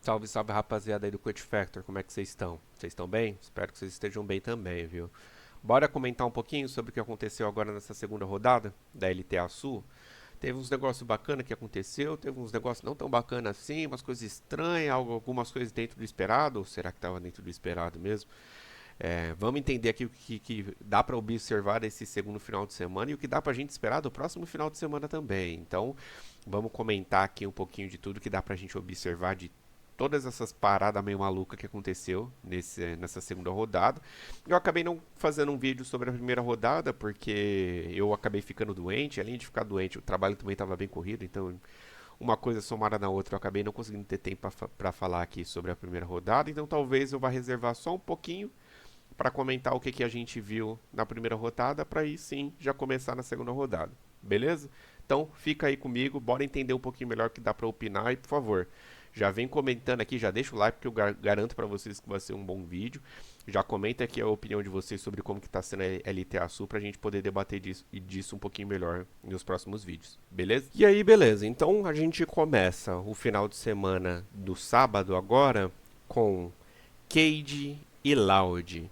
Salve, salve rapaziada aí do Cut Factor, como é que vocês estão? Vocês estão bem? Espero que vocês estejam bem também, viu? Bora comentar um pouquinho sobre o que aconteceu agora nessa segunda rodada da LTA Sul. Teve uns negócios bacanas que aconteceu, teve uns negócios não tão bacanas assim, umas coisas estranhas, algumas coisas dentro do esperado, ou será que estava dentro do esperado mesmo? Vamos entender aqui o que dá para observar desse segundo final de semana e o que dá para a gente esperar do próximo final de semana também. Então, vamos comentar aqui um pouquinho de tudo que dá para a gente observar de todas essas paradas meio malucas que aconteceu nessa segunda rodada. Eu acabei não fazendo um vídeo sobre a primeira rodada, porque eu acabei ficando doente. Além de ficar doente, o trabalho também estava bem corrido, então uma coisa somada na outra, eu acabei não conseguindo ter tempo para falar aqui sobre a primeira rodada. Então talvez eu vá reservar só um pouquinho para comentar o que a gente viu na primeira rodada, para aí sim já começar na segunda rodada. Beleza? Então fica aí comigo, bora entender um pouquinho melhor o que dá para opinar e por favor, já vem comentando aqui, já deixa o like que eu garanto para vocês que vai ser um bom vídeo. Já comenta aqui a opinião de vocês sobre como que tá sendo a LTA Sul pra gente poder debater disso um pouquinho melhor nos próximos vídeos, beleza? E aí, beleza. Então a gente começa o final de semana do sábado agora com Cade e Loud.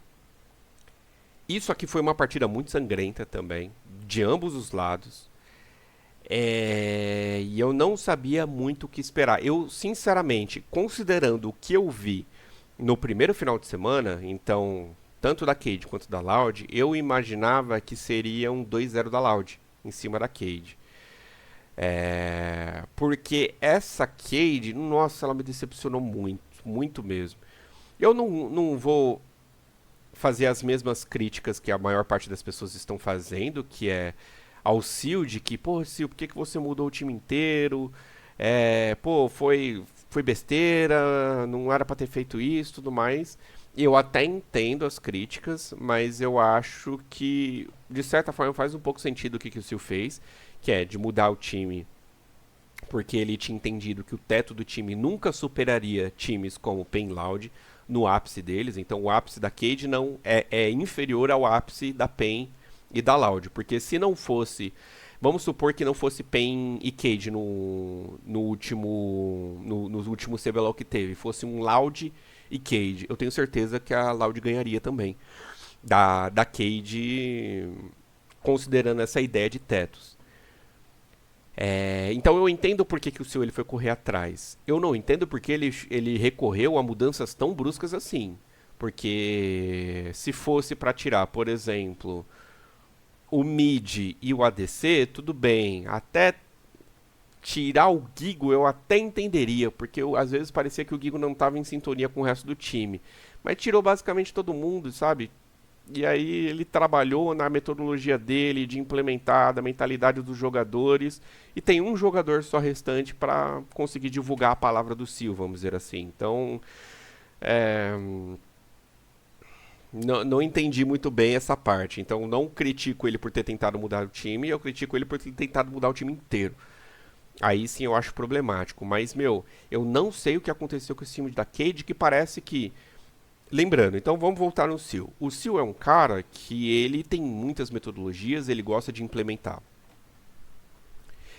Isso aqui foi uma partida muito sangrenta também, de ambos os lados. E eu não sabia muito o que esperar. Eu, sinceramente, considerando o que eu vi no primeiro final de semana, então, tanto da Cade quanto da Loud, eu imaginava que seria um 2-0 da Loud em cima da Cade. Porque essa Cade, nossa, ela me decepcionou muito, muito mesmo. Eu não vou fazer as mesmas críticas que a maior parte das pessoas estão fazendo, que é ao Silde, que, pô, Sil, por que você mudou o time inteiro? Pô, foi besteira, não era pra ter feito isso, tudo mais. Eu até entendo as críticas, mas eu acho que, de certa forma, faz um pouco sentido o que o Sil fez, que é de mudar o time, porque ele tinha entendido que o teto do time nunca superaria times como o Pain Loud no ápice deles. Então o ápice da Cade não é inferior ao ápice da Pain e da Loud, porque se não fosse, vamos supor que não fosse Pain e Cade no último CBLOL que teve, fosse um Loud e Cade, eu tenho certeza que a Loud ganharia também da Cade, considerando essa ideia de tetos. Então eu entendo por que o Sil ele foi correr atrás. Eu não entendo porque ele recorreu a mudanças tão bruscas assim. Porque se fosse para tirar, por exemplo, o mid e o ADC, tudo bem. Até tirar o Gigo eu até entenderia, porque às vezes parecia que o Gigo não estava em sintonia com o resto do time. Mas tirou basicamente todo mundo, sabe? E aí ele trabalhou na metodologia dele de implementar, da mentalidade dos jogadores, e tem um jogador só restante para conseguir divulgar a palavra do Sil, vamos dizer assim. Então, é, não entendi muito bem essa parte. Então, não critico ele por ter tentado mudar o time, eu critico ele por ter tentado mudar o time inteiro. Aí sim eu acho problemático. Mas, meu, eu não sei o que aconteceu com esse time da Cade, que parece que lembrando, então vamos voltar no Sil. O Sil é um cara que ele tem muitas metodologias, ele gosta de implementar.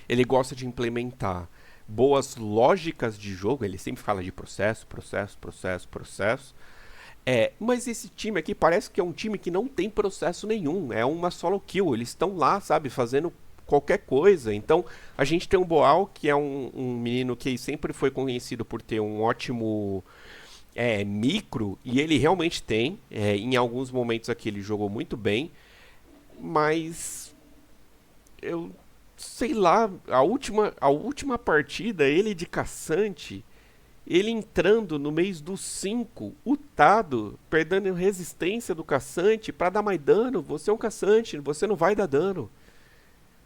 Ele gosta de implementar boas lógicas de jogo, ele sempre fala de processo, processo, processo, processo. Mas esse time aqui parece que é um time que não tem processo nenhum, é uma solo kill, eles estão lá, sabe, fazendo qualquer coisa. Então a gente tem um Boal, que é um menino que sempre foi conhecido por ter um ótimo micro, e ele realmente tem. Em alguns momentos aqui ele jogou muito bem, mas eu sei lá, a última partida, ele de caçante, ele entrando no mês do 5 ultado, perdendo resistência do caçante para dar mais dano. Você é um caçante, você não vai dar dano.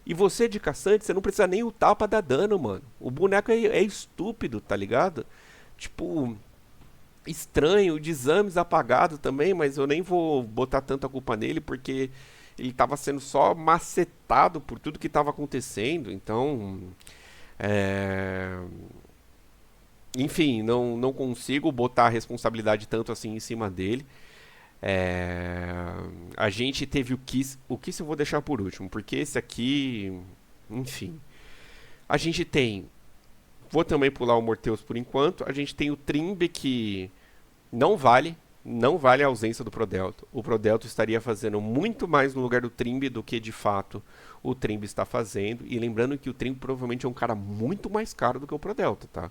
E você de caçante, você não precisa nem ultar pra dar dano, mano. O boneco é estúpido, tá ligado? Tipo, estranho, de exames apagado também, mas eu nem vou botar tanta culpa nele porque ele estava sendo só macetado por tudo que estava acontecendo. Então, é... enfim, não consigo botar a responsabilidade tanto assim em cima dele. É... A gente teve o Kiss eu vou deixar por último, porque esse aqui, enfim, a gente tem Vou também pular o Morteus por enquanto. A gente tem o Trimbe que não vale a ausência do Prodelto. O Prodelto estaria fazendo muito mais no lugar do Trimbe do que de fato o Trimbe está fazendo. E lembrando que o Trimbe provavelmente é um cara muito mais caro do que o Prodelto, tá?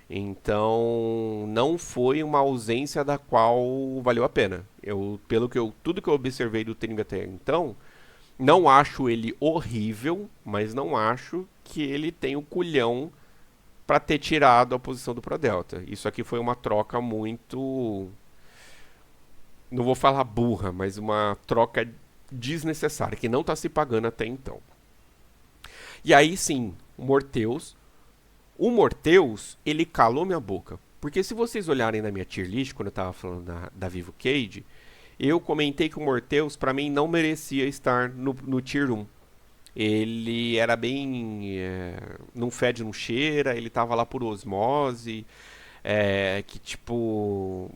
Então, não foi uma ausência da qual valeu a pena. Tudo que eu observei do Trimbe até então, não acho ele horrível, mas não acho que ele tem o culhão para ter tirado a posição do Prodelta. Isso aqui foi uma troca muito, não vou falar burra, mas uma troca desnecessária, que não está se pagando até então. E aí sim, o Morteus, ele calou minha boca. Porque se vocês olharem na minha tier list, quando eu estava falando da Vivo Cage, eu comentei que o Morteus, para mim, não merecia estar no Tier 1. Ele era bem... não fede, não cheira, ele tava lá por osmose, que tipo...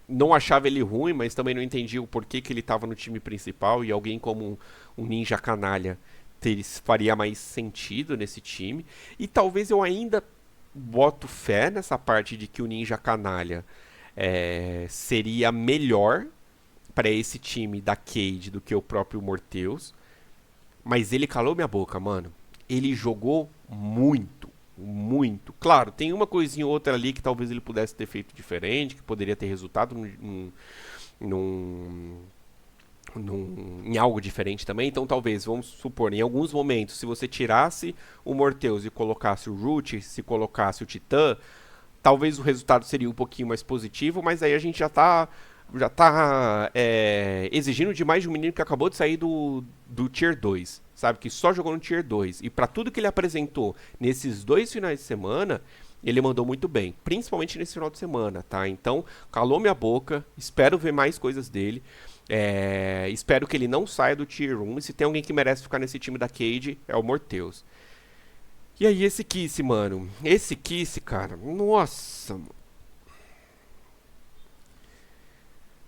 Não achava ele ruim, mas também não entendia o porquê que ele tava no time principal e alguém como um Ninja Canalha faria mais sentido nesse time. E talvez eu ainda boto fé nessa parte de que o Ninja Canalha seria melhor para esse time da Cade do que o próprio Morteus. Mas ele calou minha boca, mano. Ele jogou muito, muito. Claro, tem uma coisinha ou outra ali que talvez ele pudesse ter feito diferente, que poderia ter resultado num, em algo diferente também. Então, talvez, vamos supor, em alguns momentos, se você tirasse o Morteus e colocasse o Root, se colocasse o Titã, talvez o resultado seria um pouquinho mais positivo, mas aí a gente já tá exigindo demais de um menino que acabou de sair do Tier 2, sabe? Que só jogou no Tier 2. E para tudo que ele apresentou nesses 2 finais de semana, ele mandou muito bem. Principalmente nesse final de semana, tá? Então, calou minha boca. Espero ver mais coisas dele. Espero que ele não saia do Tier 1. E se tem alguém que merece ficar nesse time da Cade, é o Morteus. E aí, esse Kiss, mano. Esse Kiss, cara. Nossa, mano.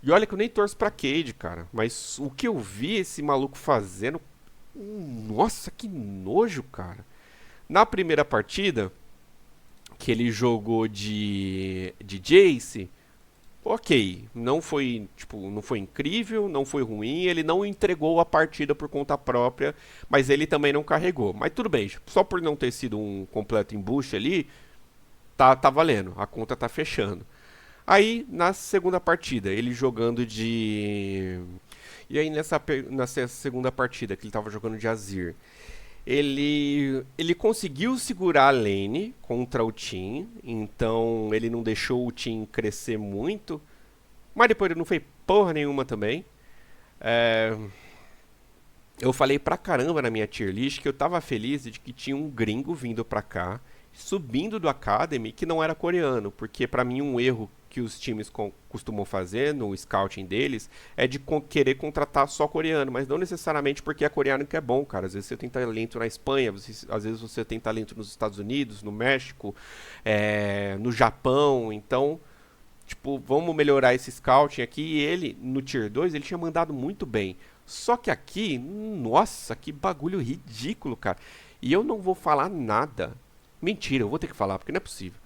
E olha que eu nem torço pra Cade, cara. Mas o que eu vi esse maluco fazendo... Nossa, que nojo, cara. Na primeira partida, que ele jogou de Jace, ok. Não foi incrível, não foi ruim. Ele não entregou a partida por conta própria, mas ele também não carregou. Mas tudo bem, só por não ter sido um completo embuste ali, tá valendo. A conta tá fechando. Aí, na segunda partida, ele jogando de... E aí, nessa segunda partida, que ele estava jogando de Azir, ele conseguiu segurar a lane contra o Tim, então ele não deixou o Tim crescer muito, mas depois ele não fez porra nenhuma também. Eu falei pra caramba na minha tier list que eu tava feliz de que tinha um gringo vindo pra cá, subindo do Academy, que não era coreano, porque pra mim um erro que os times costumam fazer no scouting deles é de querer contratar só coreano, mas não necessariamente porque é coreano que é bom, cara. Às vezes você tem talento na Espanha, às vezes você tem talento nos Estados Unidos, no México, no Japão. Então, tipo, vamos melhorar esse scouting aqui. E ele, no Tier 2, ele tinha mandado muito bem. Só que aqui, nossa, que bagulho ridículo, cara. E eu não vou falar nada. Mentira, eu vou ter que falar, porque não é possível.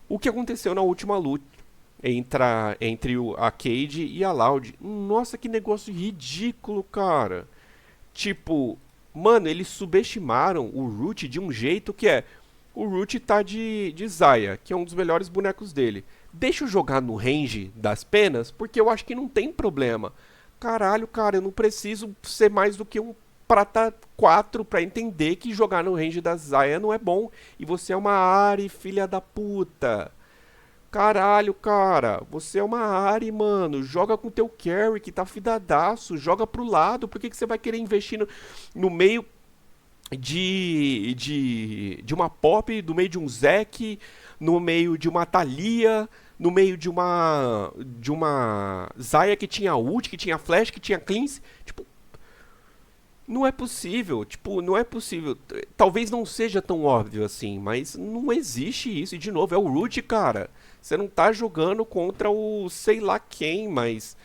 O que aconteceu na última luta entre a Cade e a Loud. Nossa, que negócio ridículo, cara. Tipo, mano, eles subestimaram o Root de um jeito que o Root tá de Xayah, que é um dos melhores bonecos dele. Deixa eu jogar no range das penas, porque eu acho que não tem problema. Caralho, cara, eu não preciso ser mais do que um prata 4 pra entender que jogar no range da Xayah não é bom. E você é uma Ahri, filha da puta. Caralho, cara, você é uma Ahri, mano. Joga com teu carry, que tá fidadaço. Joga pro lado. Por que você vai querer investir no meio de uma Pop, no meio de um Zek, no meio de uma Thalia, no meio de uma Xayah que tinha ult, que tinha flash, que tinha cleanse? Tipo, não é possível, tipo, não é possível. Talvez não seja tão óbvio assim, mas não existe isso. E de novo, é o Root, cara. Você não tá jogando contra o sei lá quem, mas...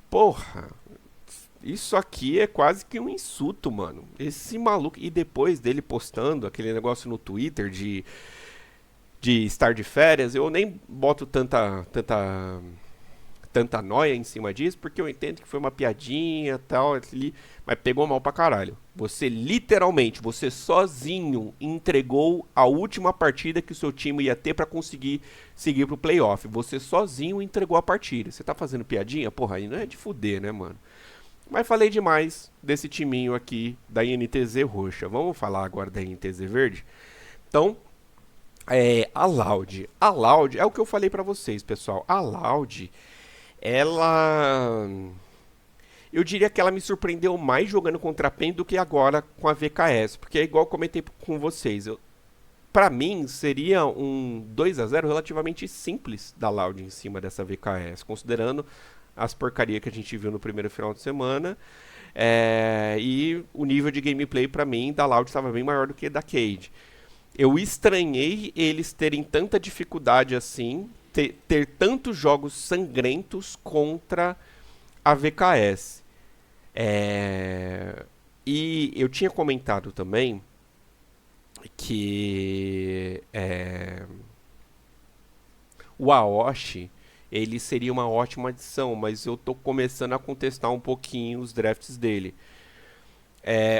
Porra. Isso aqui é quase que um insulto, mano. Esse maluco. E depois dele postando aquele negócio no Twitter de estar de férias, eu nem boto tanta noia em cima disso, porque eu entendo que foi uma piadinha e tal, ali, mas pegou mal pra caralho. Você literalmente, você sozinho entregou a última partida que o seu time ia ter pra conseguir seguir pro playoff. Você sozinho entregou a partida. Você tá fazendo piadinha? Porra, aí não é de fuder, né, mano? Mas falei demais desse timinho aqui da INTZ roxa. Vamos falar agora da INTZ verde? Então, a Loud. A Loud é o que eu falei pra vocês, pessoal. A Loud, ela. Eu diria que ela me surpreendeu mais jogando contra a PEN do que agora com a VKS. Porque é igual eu comentei com vocês. Pra mim, seria um 2-0 relativamente simples da Loud em cima dessa VKS, considerando as porcarias que a gente viu no primeiro final de semana. E o nível de gameplay pra mim da Loud estava bem maior do que da Cade. Eu estranhei eles terem tanta dificuldade assim, ter tantos jogos sangrentos contra a VKS. E eu tinha comentado também que o Aoshi ele seria uma ótima adição, mas eu tô começando a contestar um pouquinho os drafts dele.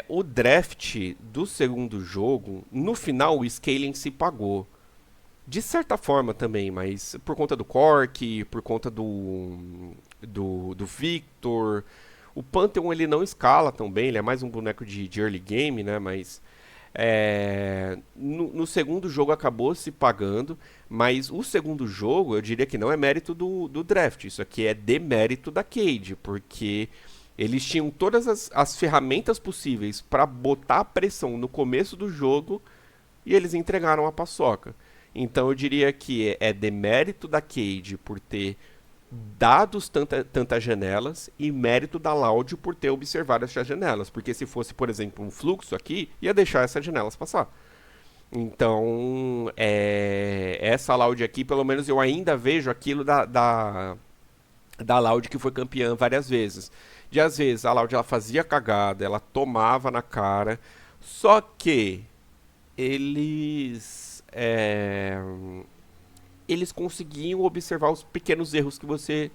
O draft do segundo jogo, no final o scaling se pagou. De certa forma também, mas por conta do Cork, por conta do Victor. O Pantheon ele não escala tão bem, ele é mais um boneco de early game, né? Mas no segundo jogo acabou se pagando, mas o segundo jogo eu diria que não é mérito do draft, isso aqui é demérito da Cade, porque eles tinham todas as ferramentas possíveis para botar a pressão no começo do jogo e eles entregaram a paçoca. Então eu diria que é demérito da Cade por ter dado tantas janelas e mérito da Loud por ter observado essas janelas. Porque se fosse, por exemplo, um fluxo aqui, ia deixar essas janelas passar. Então, essa Loud aqui, pelo menos eu ainda vejo aquilo da Loud que foi campeã várias vezes. De às vezes a Loud ela fazia cagada, ela tomava na cara, só que eles conseguiam observar os pequenos erros que você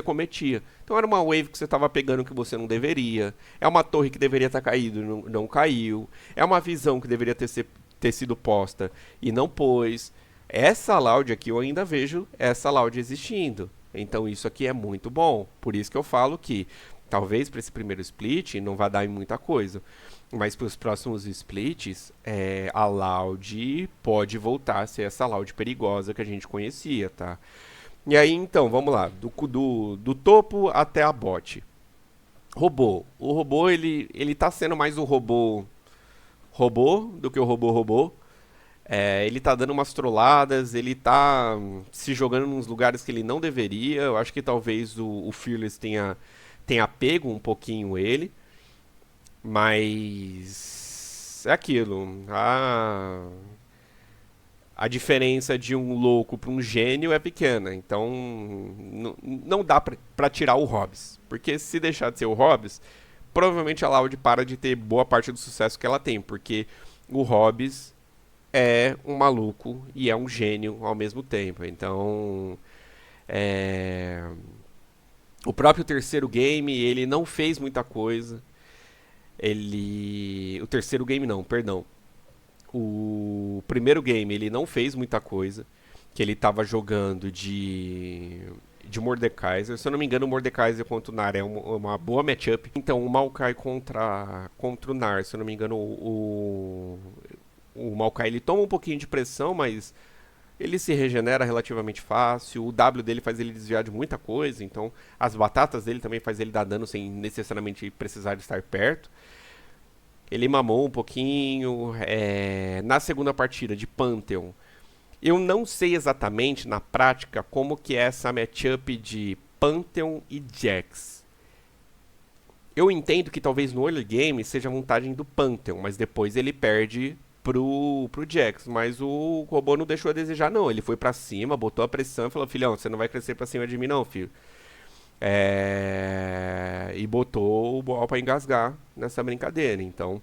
cometia. Então era uma wave que você estava pegando que você não deveria, é uma torre que deveria estar caído e não caiu, é uma visão que deveria ter sido posta e não pôs. Essa Loud aqui eu ainda vejo essa Loud existindo. Então isso aqui é muito bom. Por isso que eu falo que talvez para esse primeiro split não vá dar em muita coisa. Mas para os próximos splits, a Loud pode voltar a ser essa Loud perigosa que a gente conhecia, tá? E aí, então, vamos lá. Do topo até a bot. Robô. O robô, ele tá sendo mais um robô do que o robô. Ele tá dando umas trolladas, ele tá se jogando nos lugares que ele não deveria. Eu acho que talvez o Fearless tenha pego um pouquinho ele. Mas é aquilo. A diferença de um louco para um gênio é pequena. Então não dá pra tirar o Hobbs. Porque se deixar de ser o Hobbs, provavelmente a Loud para de ter boa parte do sucesso que ela tem. Porque o Hobbs é um maluco e é um gênio ao mesmo tempo. Então, o próprio terceiro game, ele não fez muita coisa. O terceiro game não, perdão. O primeiro game, ele não fez muita coisa. Que ele estava jogando de Mordekaiser. Se eu não me engano, o Mordekaiser contra o Nar é uma boa matchup. Então, o Maokai contra o Nar, se eu não me engano, o Maokai ele toma um pouquinho de pressão, mas ele se regenera relativamente fácil. O W dele faz ele desviar de muita coisa. Então, as batatas dele também faz ele dar dano sem necessariamente precisar estar perto. Ele mamou um pouquinho. Na segunda partida de Pantheon, eu não sei exatamente na prática como que é essa matchup de Pantheon e Jax. Eu entendo que talvez no early game seja a vantagem do Pantheon, mas depois ele perde pro Jax. Mas o robô não deixou a desejar, não. Ele foi pra cima, botou a pressão e falou: filhão, você não vai crescer pra cima de mim, não, filho. E botou o Boal pra engasgar nessa brincadeira. Então,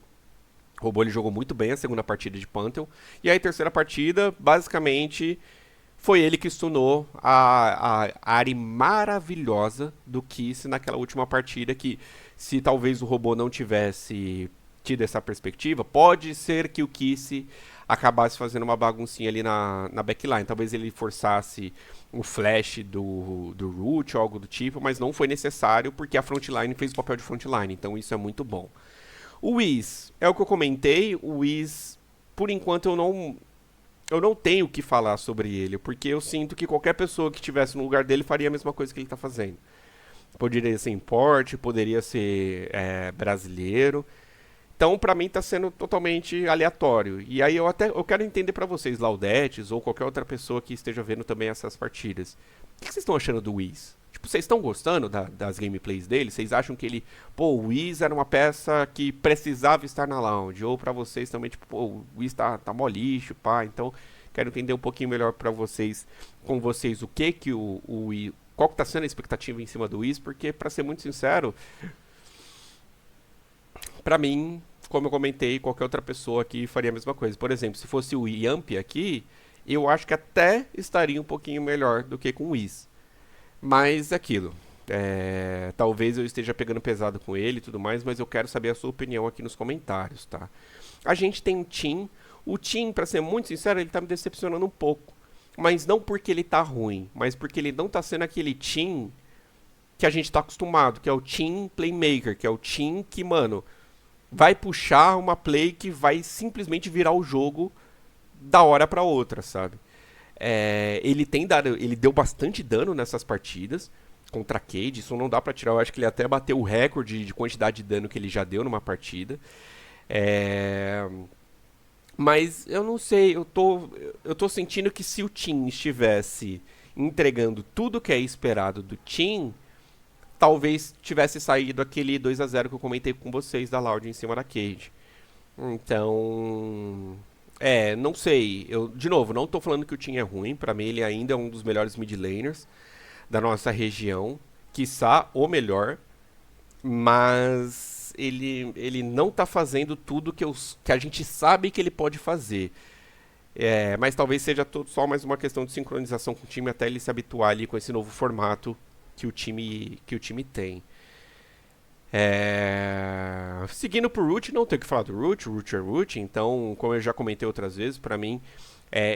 o Robô ele jogou muito bem a segunda partida de Pantheon. E aí, a terceira partida, basicamente, foi ele que stunou a Ahri maravilhosa do Kiss naquela última partida. Que, se talvez o Robô não tivesse tido essa perspectiva, pode ser que o Kiss acabasse fazendo uma baguncinha ali na backline. Talvez ele forçasse o flash do root ou algo do tipo, mas não foi necessário porque a frontline fez o papel de frontline, então isso é muito bom. O Wiz, é o que eu comentei, o Wiz, por enquanto eu não tenho o que falar sobre ele, porque eu sinto que qualquer pessoa que estivesse no lugar dele faria a mesma coisa que ele está fazendo. Poderia ser import, poderia ser brasileiro. Então, pra mim, tá sendo totalmente aleatório. E aí eu quero entender pra vocês, Laudetes ou qualquer outra pessoa que esteja vendo também essas partidas. O que vocês estão achando do Wiz? Tipo, vocês estão gostando das gameplays dele? Vocês acham que ele... Pô, o Wiz era uma peça que precisava estar na lounge? Ou pra vocês também, tipo, pô, o Wiz tá mó lixo, pá. Então, quero entender um pouquinho melhor pra vocês, com vocês, o que o Wiz... Qual que tá sendo a expectativa em cima do Wiz? Porque, pra ser muito sincero, pra mim, como eu comentei, qualquer outra pessoa aqui faria a mesma coisa. Por exemplo, se fosse o Yamp aqui, eu acho que até estaria um pouquinho melhor do que com o Wiz. Mas é aquilo. Talvez eu esteja pegando pesado com ele e tudo mais, mas eu quero saber a sua opinião aqui nos comentários, tá? A gente tem um Tim. O Tim, pra ser muito sincero, ele tá me decepcionando um pouco. Mas não porque ele tá ruim, mas porque ele não tá sendo aquele Tim que a gente tá acostumado, que é o Team Playmaker, que é o Team que, mano, vai puxar uma play que vai simplesmente virar o jogo da hora pra outra, sabe? Ele deu bastante dano nessas partidas contra a Cade, isso não dá pra tirar, eu acho que ele até bateu o recorde de quantidade de dano que ele já deu numa partida. É, mas eu não sei, eu tô sentindo que se o Team estivesse entregando tudo que é esperado do Team, talvez tivesse saído aquele 2-0 que eu comentei com vocês da Loud em cima da Cade. Então, não sei. Eu, de novo, não tô falando que o Tim é ruim. Pra mim, ele ainda é um dos melhores mid laners da nossa região. Quiçá o melhor. Mas ele não tá fazendo tudo que a gente sabe que ele pode fazer. Mas talvez seja só mais uma questão de sincronização com o time até ele se habituar ali com esse novo formato que o time tem. Seguindo pro Root, não tem o que falar do Root, o Root é Root, então, como eu já comentei outras vezes, pra mim,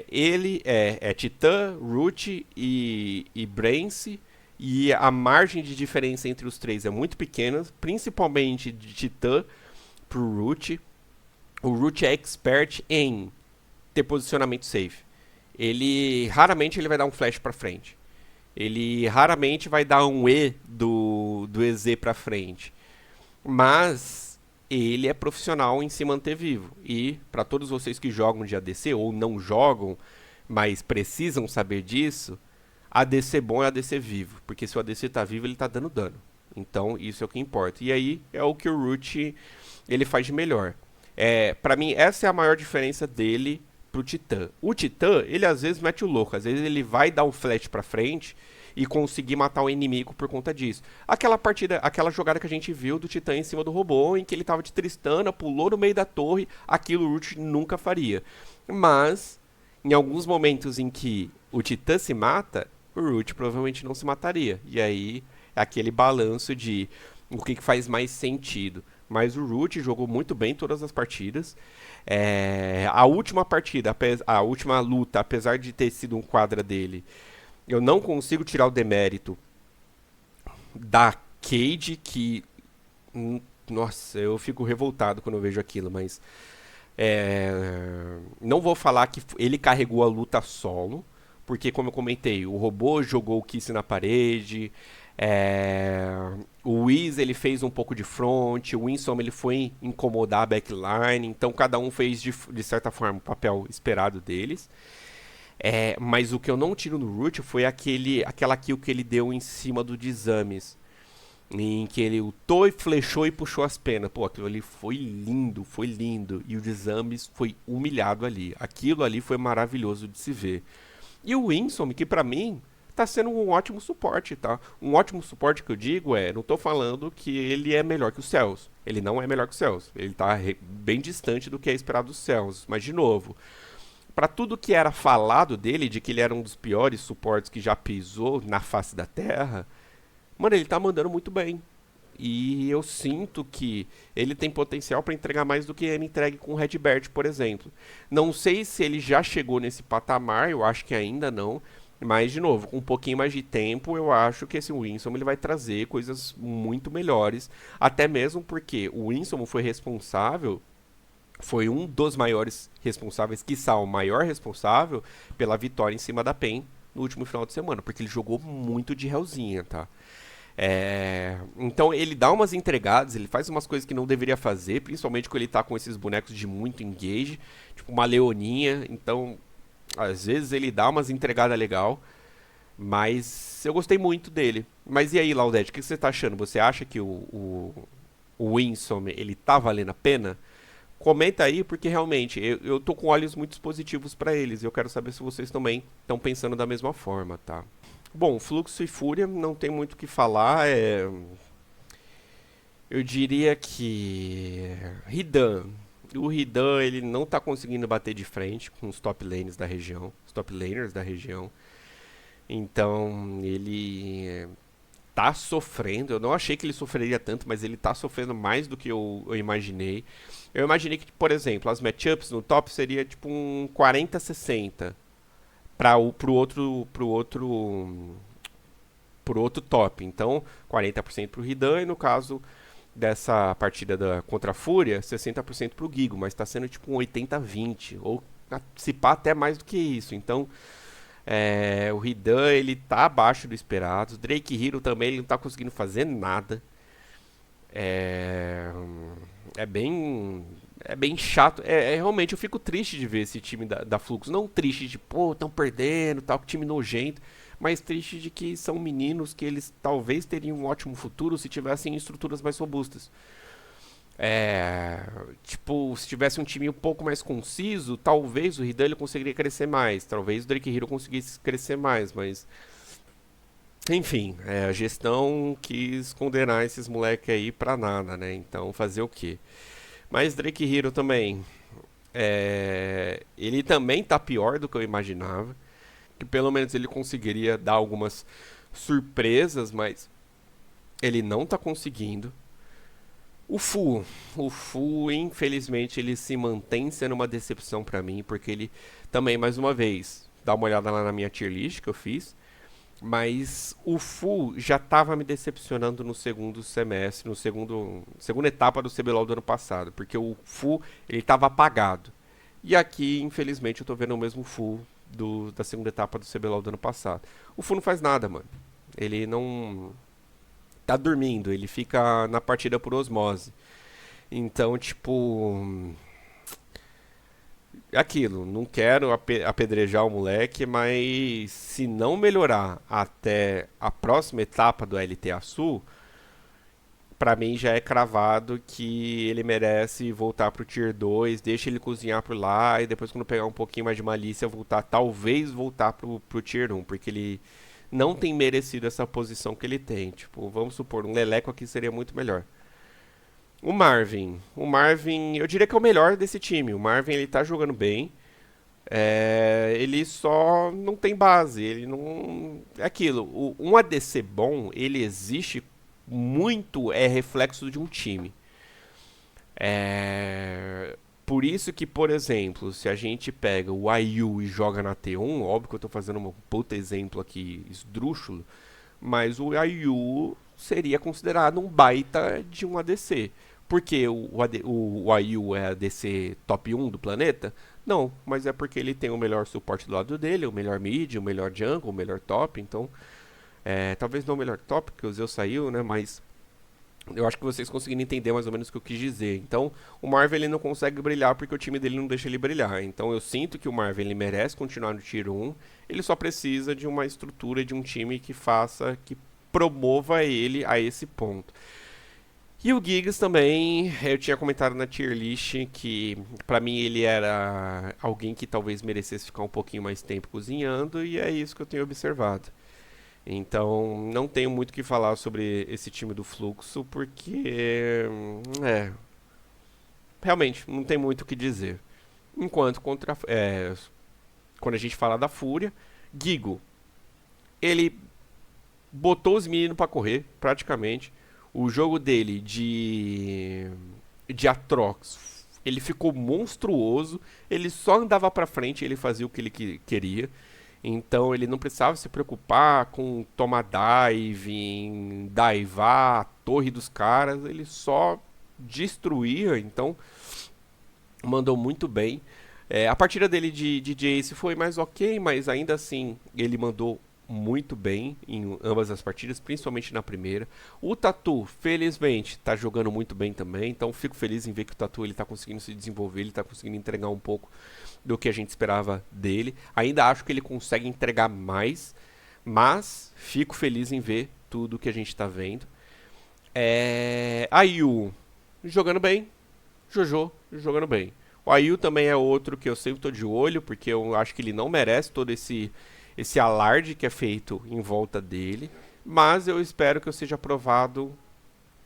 ele é Titã, Root e Brance, e a margem de diferença entre os três é muito pequena, principalmente de Titã pro Root. O Root é expert em ter posicionamento safe. Raramente ele vai dar um flash pra frente. Ele raramente vai dar um E do EZ pra frente. Mas ele é profissional em se manter vivo. E para todos vocês que jogam de ADC ou não jogam, mas precisam saber disso, ADC bom é ADC vivo. Porque se o ADC tá vivo, ele tá dando dano. Então isso é o que importa. E aí é o que o Root ele faz de melhor. Para mim, essa é a maior diferença dele pro Titã. O Titã, ele às vezes mete o louco. Às vezes ele vai dar um flash pra frente e conseguir matar o inimigo por conta disso. Aquela jogada que a gente viu do Titã em cima do robô, em que ele tava de Tristana, pulou no meio da torre, aquilo o Root nunca faria. Mas, em alguns momentos em que o Titã se mata, o Root provavelmente não se mataria. E aí, é aquele balanço de o que faz mais sentido. Mas o Root jogou muito bem todas as partidas. A última partida, a última luta, apesar de ter sido um quadra dele, eu não consigo tirar o demérito da Cade, que... Nossa, eu fico revoltado quando eu vejo aquilo, mas... não vou falar que ele carregou a luta solo, porque, como eu comentei, o robô jogou o Kiss na parede, o Wiz ele fez um pouco de front, o Winsome ele foi incomodar a backline, então cada um fez de certa forma o papel esperado deles. Mas o que eu não tiro no Root foi aquela kill que ele deu em cima do Desames, em que ele ultou e flechou e puxou as penas. Pô, aquilo ali foi lindo, foi lindo. E o Desames foi humilhado ali. Aquilo ali foi maravilhoso de se ver. E o Winsome, que pra mim tá sendo um ótimo suporte, tá? Um ótimo suporte que eu digo não tô falando que ele é melhor que o Cells. Ele não é melhor que o Cells. Ele tá bem distante do que é esperado dos Cells. Mas, de novo, para tudo que era falado dele, de que ele era um dos piores suportes que já pisou na face da Terra, mano, ele tá mandando muito bem. E eu sinto que ele tem potencial para entregar mais do que ele entregue com o Redbert, por exemplo. Não sei se ele já chegou nesse patamar, eu acho que ainda não. Mas, de novo, com um pouquinho mais de tempo, eu acho que esse Winsome ele vai trazer coisas muito melhores. Até mesmo porque o Winsome foi um dos maiores responsáveis, quiçá o maior responsável, pela vitória em cima da PEN no último final de semana. Porque ele jogou muito de realzinha, tá? Então ele dá umas entregadas, ele faz umas coisas que não deveria fazer, principalmente quando ele tá com esses bonecos de muito engage, tipo uma leoninha. Então, às vezes ele dá umas entregadas legal, mas eu gostei muito dele. Mas e aí, Laudete, o que você tá achando? Você acha que o Winsome, ele tá valendo a pena? Comenta aí, porque realmente eu tô com olhos muito positivos pra eles. E eu quero saber se vocês também estão pensando da mesma forma, tá? Bom, Fluxo e Fúria não tem muito o que falar. Eu diria que Hidan. O Hidan ele não está conseguindo bater de frente com os top lanes da região, os top laners da região. Então ele tá sofrendo. Eu não achei que ele sofreria tanto, mas ele tá sofrendo mais do que eu imaginei. Eu imaginei que, por exemplo, as matchups no top seria tipo um 40-60 pro outro top. Então, 40% pro Hidan e no caso dessa partida contra a Fúria, 60% pro Gigo, mas tá sendo tipo um 80-20 ou se pá até mais do que isso. Então, o Hidan ele tá abaixo do esperado. O Drake Hero também ele não tá conseguindo fazer nada. É bem chato. Realmente eu fico triste de ver esse time da Fluxo. Não triste de, pô, tão perdendo, tal, que time nojento. Mas triste de que são meninos que eles talvez teriam um ótimo futuro se tivessem estruturas mais robustas. Tipo, se tivesse um time um pouco mais conciso, talvez o Hidan ele conseguiria crescer mais. Talvez o Drake Hero conseguisse crescer mais, mas... Enfim, a gestão quis condenar esses moleques aí pra nada, né? Então, fazer o quê? Mas Drake Hero também, ele também tá pior do que eu imaginava. Que pelo menos ele conseguiria dar algumas surpresas, mas ele não tá conseguindo. O Fu, infelizmente, ele se mantém sendo uma decepção pra mim, porque ele também, mais uma vez, dá uma olhada lá na minha tier list que eu fiz, mas o Fu já estava me decepcionando no segundo semestre, segunda etapa do CBLOL do ano passado, porque o Fu ele estava apagado. E aqui, infelizmente, eu tô vendo o mesmo Fu da segunda etapa do CBLOL do ano passado. O Fu não faz nada, mano. Ele não tá dormindo, ele fica na partida por osmose. Então, tipo, aquilo, não quero apedrejar o moleque, mas se não melhorar até a próxima etapa do LTA Sul, pra mim já é cravado que ele merece voltar pro Tier 2, deixa ele cozinhar por lá e depois quando pegar um pouquinho mais de malícia talvez voltar pro Tier 1, porque ele não tem merecido essa posição que ele tem. Tipo, vamos supor, um Leleco aqui seria muito melhor. O Marvin, eu diria que é o melhor desse time. O Marvin, ele tá jogando bem. Ele só não tem base. Ele não. É aquilo. Um ADC bom, ele existe muito, reflexo de um time. Por isso que, por exemplo, se a gente pega o IU e joga na T1, óbvio que eu tô fazendo um puta exemplo aqui esdrúxulo, mas o IU seria considerado um baita de um ADC. Porque o IU é ADC top 1 do planeta? Não, mas é porque ele tem o melhor suporte do lado dele, o melhor mid, o melhor jungle, o melhor top, então... talvez não o melhor top, porque o Zeus saiu, né, mas... Eu acho que vocês conseguiram entender mais ou menos o que eu quis dizer. Então, o Marvel ele não consegue brilhar porque o time dele não deixa ele brilhar. Então, eu sinto que o Marvel ele merece continuar no Tier 1. Ele só precisa de uma estrutura de um time que promova ele a esse ponto. E o Giggs também, eu tinha comentado na tier list que pra mim ele era alguém que talvez merecesse ficar um pouquinho mais tempo cozinhando e é isso que eu tenho observado. Então, não tenho muito o que falar sobre esse time do Fluxo, porque realmente não tem muito o que dizer. Enquanto quando a gente fala da Fúria, Gigo, ele botou os meninos pra correr, praticamente. O jogo dele de Atrox, ele ficou monstruoso. Ele só andava pra frente, ele fazia o que ele queria. Então ele não precisava se preocupar com tomar dive, daivar a torre dos caras. Ele só destruía. Então mandou muito bem. A partida dele de Jace foi mais ok, mas ainda assim ele mandou muito bem em ambas as partidas, principalmente na primeira. O Tatu, felizmente, está jogando muito bem também, então fico feliz em ver que o Tatu ele está conseguindo se desenvolver, ele está conseguindo entregar um pouco do que a gente esperava dele. Ainda acho que ele consegue entregar mais, mas fico feliz em ver tudo que a gente está vendo. A Yu jogando bem, Jojo jogando bem. O Ayu também é outro que eu sempre tô de olho, porque eu acho que ele não merece todo esse alarde que é feito em volta dele. Mas eu espero que eu seja provado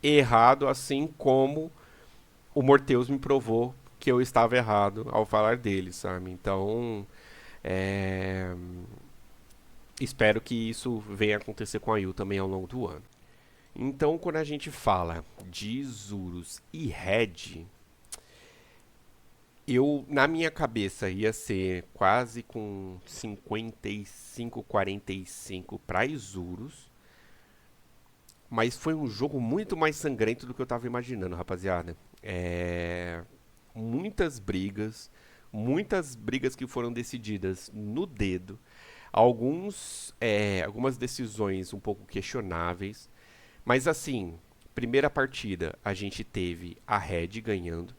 errado, assim como o Morteus me provou que eu estava errado ao falar dele, sabe? Então, é, espero que isso venha acontecer com a Ayu também ao longo do ano. Então, quando a gente fala de Isurus e Red, na minha cabeça, ia ser quase com 55-45 para Isurus. Mas foi um jogo muito mais sangrento do que eu tava imaginando, rapaziada. Muitas brigas que foram decididas no dedo. Algumas decisões um pouco questionáveis. Mas assim, primeira partida a gente teve a Red ganhando,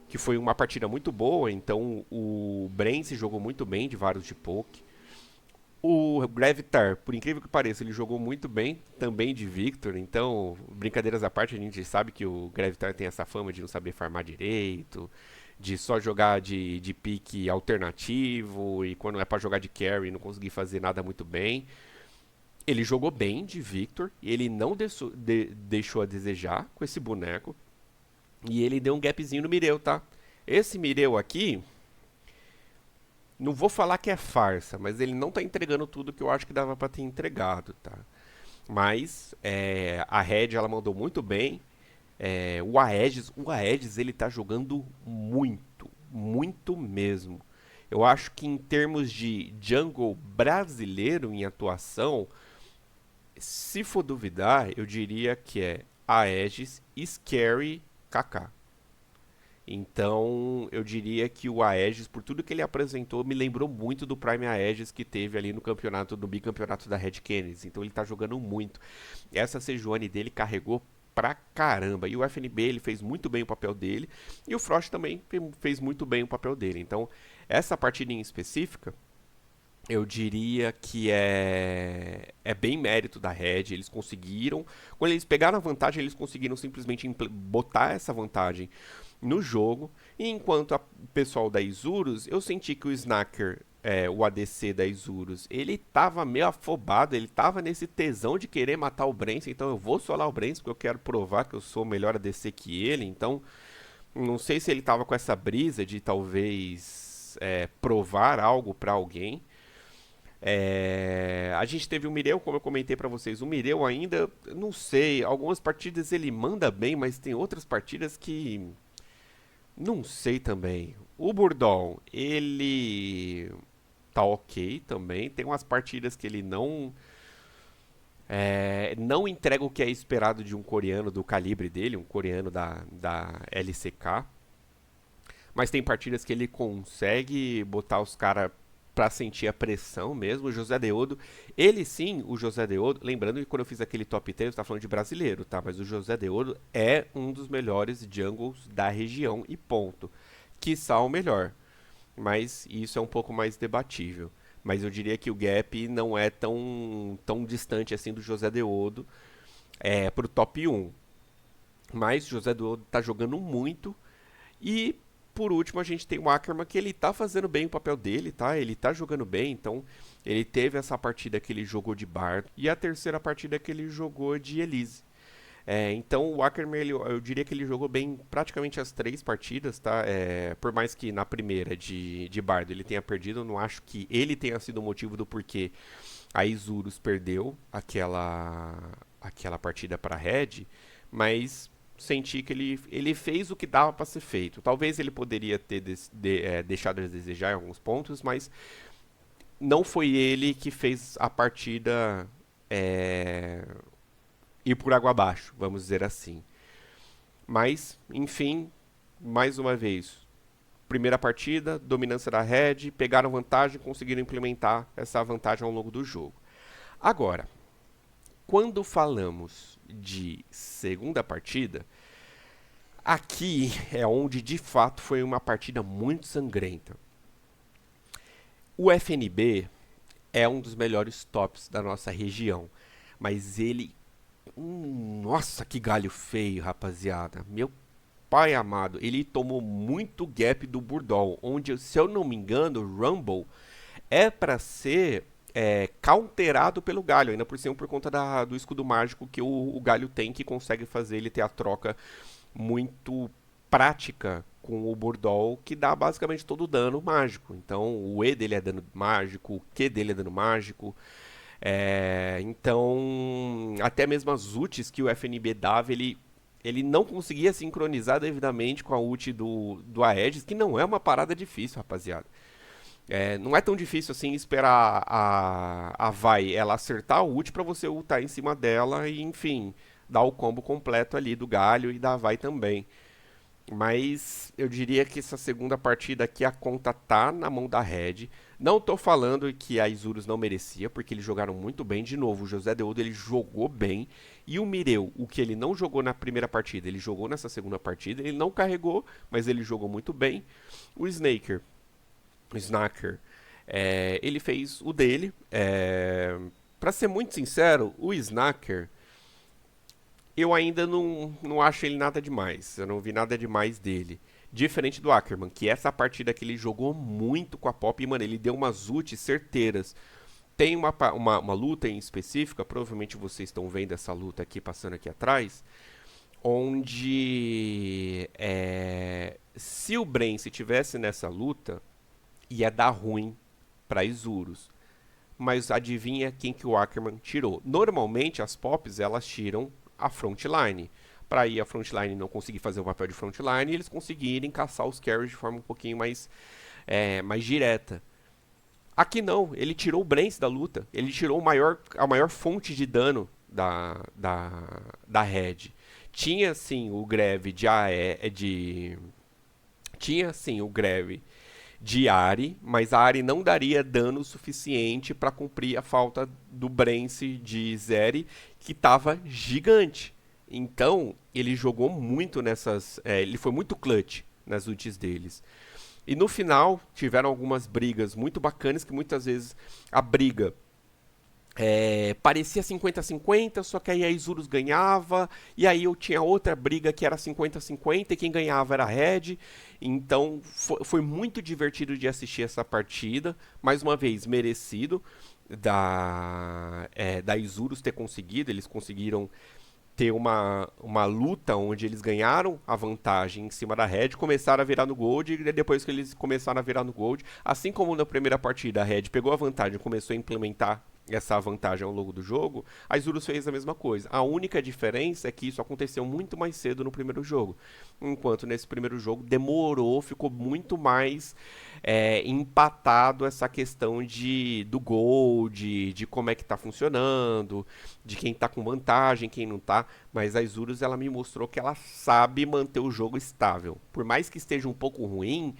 que foi uma partida muito boa, então o Brence jogou muito bem de vários de poke. O Gravitar, por incrível que pareça, ele jogou muito bem também de Victor, então, brincadeiras à parte, a gente sabe que o Gravitar tem essa fama de não saber farmar direito, de só jogar de pique alternativo, e quando é pra jogar de carry não conseguir fazer nada muito bem. Ele jogou bem de Victor, e ele não deixou a desejar com esse boneco. E ele deu um gapzinho no Mireu, tá? Esse Mireu aqui, não vou falar que é farsa, mas ele não tá entregando tudo que eu acho que dava pra ter entregado, tá? Mas a Red, ela mandou muito bem. O Aegis, ele tá jogando muito, muito mesmo. Eu acho que em termos de jungle brasileiro em atuação, se for duvidar, eu diria que é Aegis, Scary, Kaká. Então, eu diria que o Aegis, por tudo que ele apresentou, me lembrou muito do Prime Aegis que teve ali no campeonato, no bicampeonato da Red Canids. Então, ele tá jogando muito. Essa Sejuani dele carregou pra caramba. E o FNB, ele fez muito bem o papel dele. E o Frost também fez muito bem o papel dele. Então, essa partida em específica, eu diria que é bem mérito da Red. Eles conseguiram. Quando eles pegaram a vantagem, eles conseguiram simplesmente botar essa vantagem no jogo. E enquanto o pessoal da Isurus, eu senti que o Snacker, o ADC da Isurus, ele tava meio afobado, ele tava nesse tesão de querer matar o Brence. Então eu vou solar o Brence porque eu quero provar que eu sou melhor ADC que ele. Então, não sei se ele tava com essa brisa de talvez provar algo pra alguém. A gente teve o Mireu, como eu comentei pra vocês. O Mireu ainda, não sei, algumas partidas ele manda bem, mas tem outras partidas que não sei também. O Burdol, ele tá ok também. Tem umas partidas que ele não entrega o que é esperado de um coreano do calibre dele, um coreano da LCK. Mas tem partidas que ele consegue botar os caras pra sentir a pressão mesmo. O José Deodo, ele sim, o José Deodo, lembrando que quando eu fiz aquele top 3, eu tava falando de brasileiro, tá? Mas o José Deodo é um dos melhores jungles da região e ponto. Quiçá o melhor. Mas isso é um pouco mais debatível. Mas eu diria que o gap não é tão distante assim do José Deodo pro top 1. Mas o José Deodo tá jogando muito e por último, a gente tem o Ackerman, que ele tá fazendo bem o papel dele, tá? Ele tá jogando bem, então ele teve essa partida que ele jogou de Bard e a terceira partida que ele jogou de Elise. Então o Ackerman, eu diria que ele jogou bem praticamente as três partidas, tá? Por mais que na primeira de Bardo ele tenha perdido, eu não acho que ele tenha sido o motivo do porquê a Isurus perdeu aquela partida para Red, mas senti que ele fez o que dava para ser feito. Talvez ele poderia ter deixado a desejar em alguns pontos, mas não foi ele que fez a partida ir por água abaixo, vamos dizer assim. Mas, enfim, mais uma vez, primeira partida, dominância da Red, pegaram vantagem, conseguiram implementar essa vantagem ao longo do jogo. Agora, quando falamos de segunda partida, aqui é onde de fato foi uma partida muito sangrenta. O FNB é um dos melhores tops da nossa região, mas ele... nossa, que galho feio, rapaziada. Meu pai amado, ele tomou muito gap do Burdol, onde, se eu não me engano, o Rumble é para ser counterado pelo Galho, ainda por cima por conta do escudo mágico que o Galho tem, que consegue fazer ele ter a troca muito prática com o Burdol, que dá basicamente todo o dano mágico. Então o E dele é dano mágico, o Q dele é dano mágico. Então até mesmo as ults que o FNB dava, ele não conseguia sincronizar devidamente com a ult do Aegis, que não é uma parada difícil, rapaziada. Não é tão difícil assim esperar a Vi ela acertar a ult pra você ultar em cima dela e, enfim, dar o combo completo ali do Galho e da Vi também. Mas eu diria que essa segunda partida aqui a conta tá na mão da Red. Não tô falando que a Isurus não merecia, porque eles jogaram muito bem. De novo, o José Deudo ele jogou bem. E o Mireu, o que ele não jogou na primeira partida, ele jogou nessa segunda partida. Ele não carregou, mas ele jogou muito bem. O Snaker, ele fez o dele. Pra ser muito sincero, o Snaker, eu ainda não acho ele nada demais. Eu não vi nada demais dele. Diferente do Ackerman, que essa partida que ele jogou muito com a Pop, e, mano, ele deu umas ults certeiras. Tem uma luta em específica, provavelmente vocês estão vendo essa luta aqui, passando aqui atrás, onde se o Brence tivesse nessa luta, ia dar ruim para Isurus. Mas adivinha quem que o Ackerman tirou? Normalmente as Pops elas tiram a frontline. Para aí a frontline não conseguir fazer o papel de frontline, eles conseguirem caçar os carries de forma um pouquinho mais direta. Aqui não, ele tirou o Brence da luta. Ele tirou a maior fonte de dano da Red. Tinha sim o Greve tinha sim o Greve de Ahri, mas a Ahri não daria dano suficiente para cumprir a falta do Brence de Zeri, que estava gigante. Então, ele jogou muito ele foi muito clutch nas ultis deles. E no final, tiveram algumas brigas muito bacanas, que muitas vezes a briga parecia 50-50, só que aí a Isurus ganhava, e aí eu tinha outra briga que era 50-50 e quem ganhava era a Red. Então foi muito divertido de assistir essa partida, mais uma vez merecido da Isurus ter conseguido. Eles conseguiram ter uma luta onde eles ganharam a vantagem em cima da Red, começaram a virar no Gold, e depois que eles começaram a virar no Gold, assim como na primeira partida a Red pegou a vantagem e começou a implementar essa vantagem ao longo do jogo, a Isurus fez a mesma coisa. A única diferença é que isso aconteceu muito mais cedo no primeiro jogo, enquanto nesse primeiro jogo demorou, ficou muito mais empatado essa questão do Gold, de como é que tá funcionando, de quem tá com vantagem, quem não tá. Mas a Isurus ela me mostrou que ela sabe manter o jogo estável. Por mais que esteja um pouco ruim,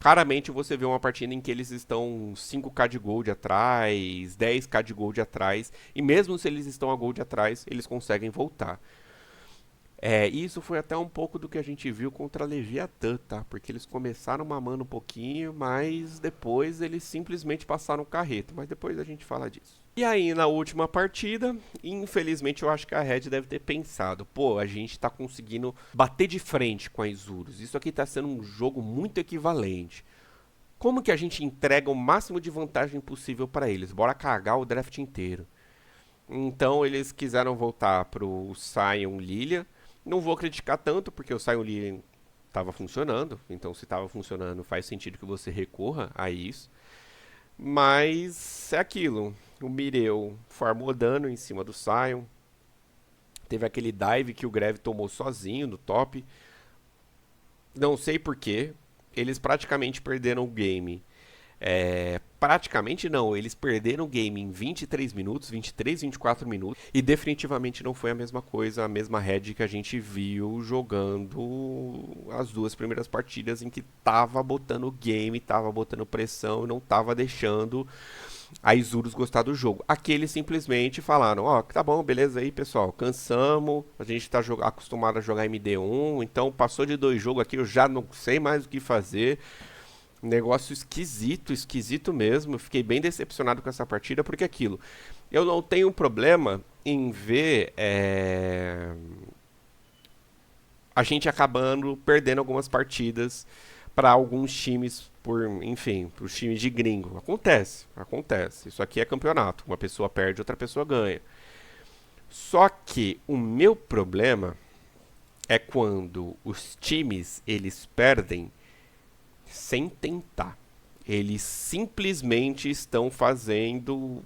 raramente você vê uma partida em que eles estão 5k de gold atrás, 10k de gold atrás, e mesmo se eles estão a gold atrás, eles conseguem voltar. Isso foi até um pouco do que a gente viu contra a Leviatã, tá? Porque eles começaram mamando um pouquinho, mas depois eles simplesmente passaram o carreto. Mas depois a gente fala disso. E aí, na última partida, infelizmente eu acho que a Red deve ter pensado: pô, a gente tá conseguindo bater de frente com a Isurus. Isso aqui tá sendo um jogo muito equivalente. Como que a gente entrega o máximo de vantagem possível para eles? Bora cagar o draft inteiro. Então eles quiseram voltar pro Sion Lilia. Não vou criticar tanto, porque o Sion Lilia estava funcionando. Então, se estava funcionando, faz sentido que você recorra a isso. Mas é aquilo. O Mireu farmou dano em cima do Sion. Teve aquele dive que o Greve tomou sozinho no top. Não sei porquê. Eles praticamente perderam o game. Praticamente não, eles perderam o game em 23 minutos, 23, 24 minutos, e definitivamente não foi a mesma coisa, a mesma Red que a gente viu jogando as duas primeiras partidas em que tava botando game, tava botando pressão e não tava deixando a Isurus gostar do jogo. Aqui eles simplesmente falaram: ó, tá bom, beleza aí, pessoal, cansamos, a gente tá acostumado a jogar MD1, então passou de 2 jogos aqui, eu já não sei mais o que fazer. Negócio esquisito, esquisito mesmo. Fiquei bem decepcionado com essa partida, porque aquilo. Eu não tenho problema em ver a gente acabando perdendo algumas partidas para alguns times, enfim, para os times de gringo. Acontece, acontece. Isso aqui é campeonato. Uma pessoa perde, outra pessoa ganha. Só que o meu problema é quando os times eles perdem sem tentar. Eles simplesmente estão fazendo.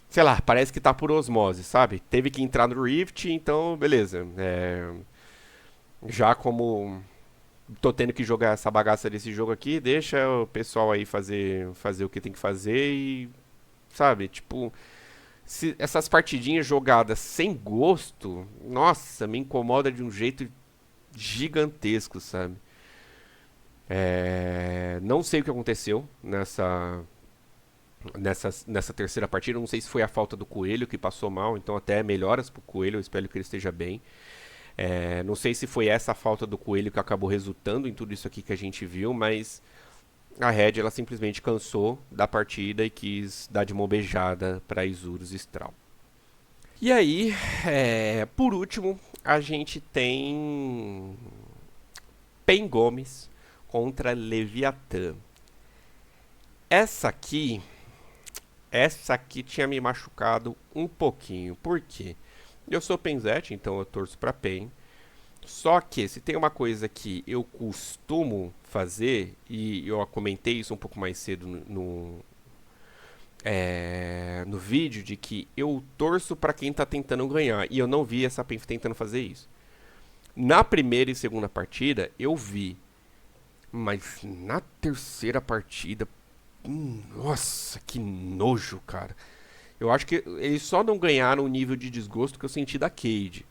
Sei lá, parece que tá por osmose, sabe? Teve que entrar no Rift, então beleza. Já como tô tendo que jogar essa bagaça desse jogo aqui, deixa o pessoal aí fazer o que tem que fazer e. Sabe? Tipo. Essas partidinhas jogadas sem gosto, nossa, me incomoda de um jeito gigantesco, sabe? Não sei o que aconteceu nessa terceira partida. Não sei se foi a falta do Coelho que passou mal, então até melhoras pro Coelho, eu espero que ele esteja bem. Não sei se foi essa falta do Coelho que acabou resultando em tudo isso aqui que a gente viu, mas a Red ela simplesmente cansou da partida e quis dar de mão beijada para Isurus e Strahl. E aí, por último, a gente tem Pen Gomes contra Leviatã. Essa aqui tinha me machucado um pouquinho. Por quê? Eu sou Penzete, então eu torço pra Pen. Só que se tem uma coisa que eu costumo fazer, e eu comentei isso um pouco mais cedo no vídeo, de que eu torço pra quem tá tentando ganhar. E eu não vi essa Pen tentando fazer isso. Na primeira e segunda partida, eu vi. Mas na terceira partida, nossa, que nojo, cara. Eu acho que eles só não ganharam o nível de desgosto que eu senti da Cade.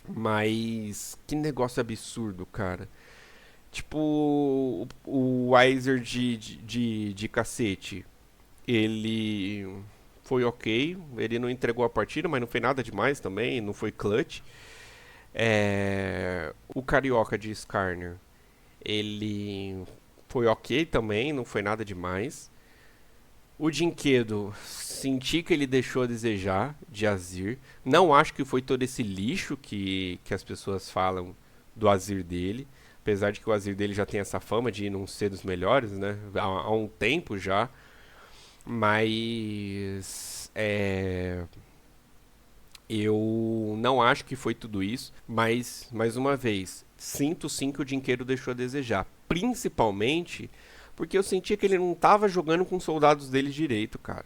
Mas que negócio absurdo, cara. Tipo, o Weiser de cacete, ele foi ok. Ele não entregou a partida, mas não foi nada demais também. Não foi clutch. O Carioca de Skarner, ele foi ok também, não foi nada demais. O Dinquedo, senti que ele deixou a desejar de Azir. Não acho que foi todo esse lixo que as pessoas falam do Azir dele. Apesar de que o Azir dele já tem essa fama de não ser dos melhores, né? Há um tempo já. Mas. Eu não acho que foi tudo isso. Mas, mais uma vez, sinto sim que o Dinquedo deixou a desejar. Principalmente porque eu sentia que ele não tava jogando com os soldados dele direito, cara.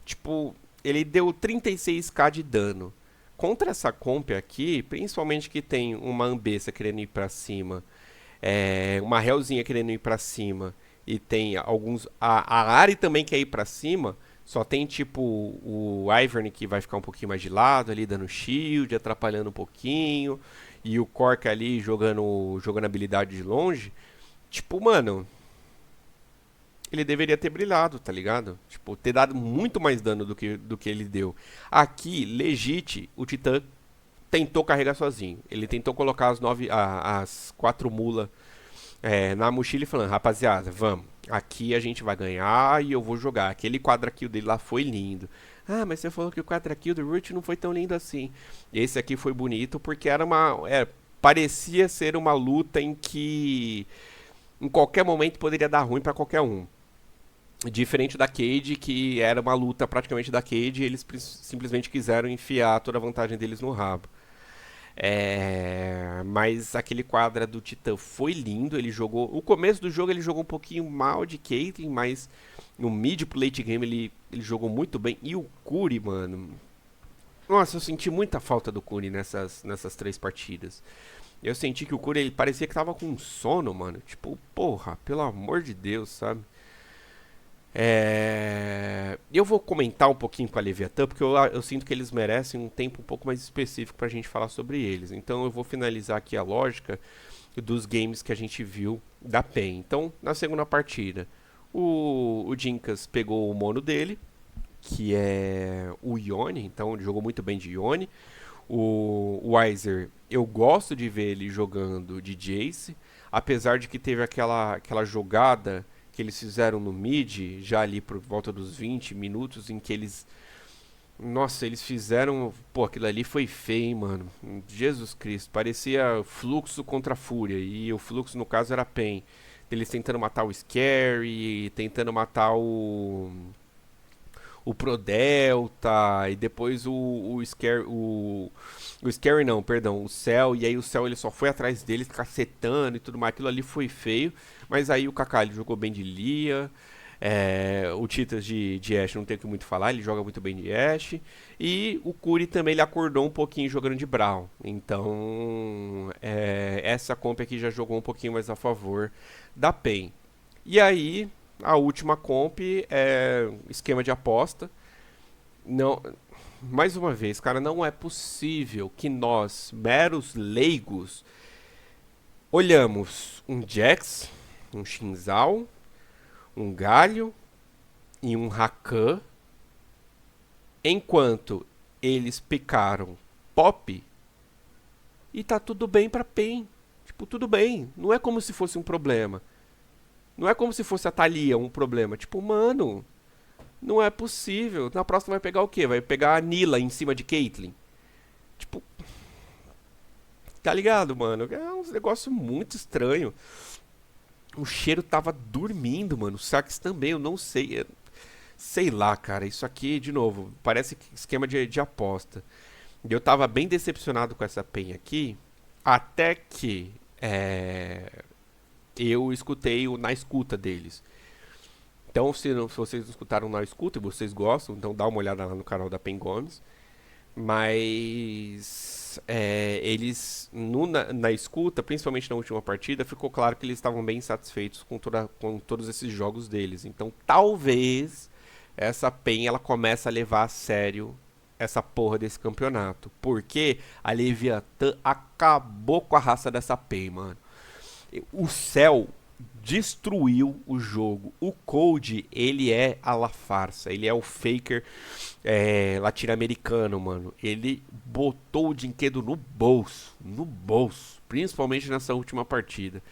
Tipo, ele deu 36k de dano. Contra essa comp aqui, principalmente que tem uma Ambessa querendo ir pra cima, uma Hellzinha querendo ir pra cima, e tem alguns... A Ahri também quer ir pra cima, só tem tipo o Ivern que vai ficar um pouquinho mais de lado ali, dando shield, atrapalhando um pouquinho, e o Cork ali jogando habilidade de longe. Tipo, mano, ele deveria ter brilhado, tá ligado? Tipo, ter dado muito mais dano do que ele deu. Aqui, legit, o Titã tentou carregar sozinho. Ele tentou colocar as 4 mulas na mochila e falando, rapaziada, vamos, aqui a gente vai ganhar e eu vou jogar. Aquele quadra kill dele lá foi lindo. Ah, mas você falou que o quadra kill do Root não foi tão lindo assim. Esse aqui foi bonito porque era parecia ser uma luta em que em qualquer momento poderia dar ruim pra qualquer um. Diferente da Cade, que era uma luta praticamente da Cade, e eles simplesmente quiseram enfiar toda a vantagem deles no rabo. Mas aquele quadra do Titã foi lindo. Ele jogou. O começo do jogo ele jogou um pouquinho mal de Caitlyn, mas no mid pro late game ele jogou muito bem. E o Curi, mano. Nossa, eu senti muita falta do Curi nessas 3 partidas. Eu senti que o Curi ele parecia que tava com sono, mano. Tipo, porra, pelo amor de Deus, sabe? Eu vou comentar um pouquinho com a Leviathan, porque eu sinto que eles merecem um tempo um pouco mais específico pra gente falar sobre eles. Então eu vou finalizar aqui a lógica dos games que a gente viu da PEN. Então, na segunda partida, o Jinkas pegou o mono dele, que é o Yone, então ele jogou muito bem de Yone. O Weiser, eu gosto de ver ele jogando de Jace, apesar de que teve aquela jogada que eles fizeram no mid, já ali por volta dos 20 minutos, em que eles... Nossa, eles fizeram... Pô, aquilo ali foi feio, hein, mano. Jesus Cristo, parecia Fluxo contra a Fúria, e o Fluxo, no caso, era PEN. Eles tentando matar o Scary, tentando matar o Prodelta, e depois o Scary... O Scary não, perdão, o Cell, e aí o Cell ele só foi atrás deles, cacetando e tudo mais. Aquilo ali foi feio, mas aí o Kaká ele jogou bem de Lia. O Titas de Ashe não tem o que muito falar, ele joga muito bem de Ashe. E o Curi também ele acordou um pouquinho jogando de Brawl. Então, essa comp aqui já jogou um pouquinho mais a favor da PEN. E aí, a última comp é esquema de aposta. Não, mais uma vez, cara, não é possível que nós, meros leigos, olhamos um Jax, um Shinzal, um Galio e um Rakan, enquanto eles picaram Pop e tá tudo bem pra PEN. Tipo, tudo bem. Não é como se fosse um problema. Não é como se fosse a Thalia um problema. Tipo, mano, não é possível. Na próxima vai pegar o quê? Vai pegar a Nila em cima de Caitlyn. Tipo, tá ligado, mano? É um negócio muito estranho. O cheiro tava dormindo, mano. O Sax também, eu não sei. Sei lá, cara. Isso aqui, de novo, parece esquema de aposta. E eu tava bem decepcionado com essa PEN aqui. Até que eu escutei o Na Escuta deles. Então, se vocês não escutaram Na Escuta e vocês gostam, então dá uma olhada lá no canal da PEN Gomes. Mas eles, na escuta, principalmente na última partida, ficou claro que eles estavam bem satisfeitos com todos esses jogos deles. Então, talvez essa PEN ela comece a levar a sério essa porra desse campeonato. Porque a Leviathan acabou com a raça dessa PEN, mano. O Cell destruiu o jogo. O Cold, ele é a la farsa. Ele é o faker latino-americano, mano. Ele botou o Dinquedo no bolso. No bolso. Principalmente nessa última partida.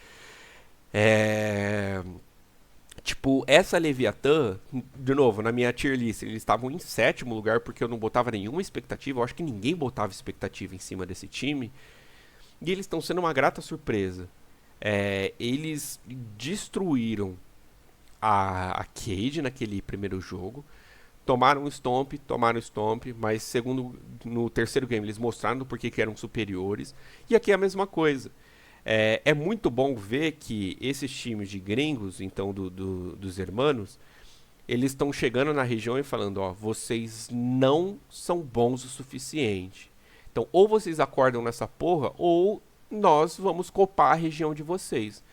Tipo, essa Leviathan, de novo, na minha tier list, eles estavam em 7º lugar porque eu não botava nenhuma expectativa. Eu acho que ninguém botava expectativa em cima desse time. E eles estão sendo uma grata surpresa. Eles destruíram a Cade naquele primeiro jogo. Tomaram Stomp, mas no terceiro game eles mostraram do porquê que eram superiores. E aqui é a mesma coisa. É muito bom ver que esses times de gringos, então dos hermanos, eles estão chegando na região e falando, ó, vocês não são bons o suficiente. Então, ou vocês acordam nessa porra, ou nós vamos copar a região de vocês.